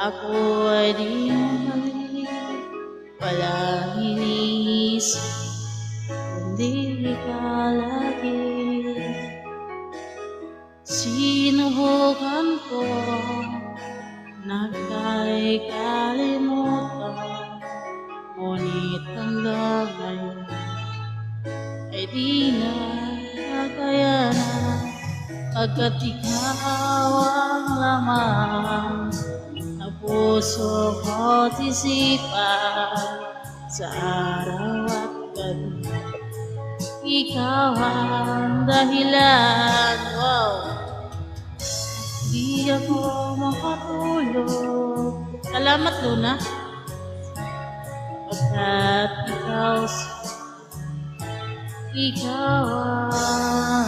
Ako ay di mali, walang iniisip, kundi ikaw lagi. Sinubukan ko na ika'y kalimutan, ngunit hanggang ngayon ay di na kakayanan, pagkat ikaw ang laman ng puso ko't isipan sa araw at gabi. Ikaw ang dahilan, wow, di ako makatulog. Salamat, Luna. Pagkat ikaw ang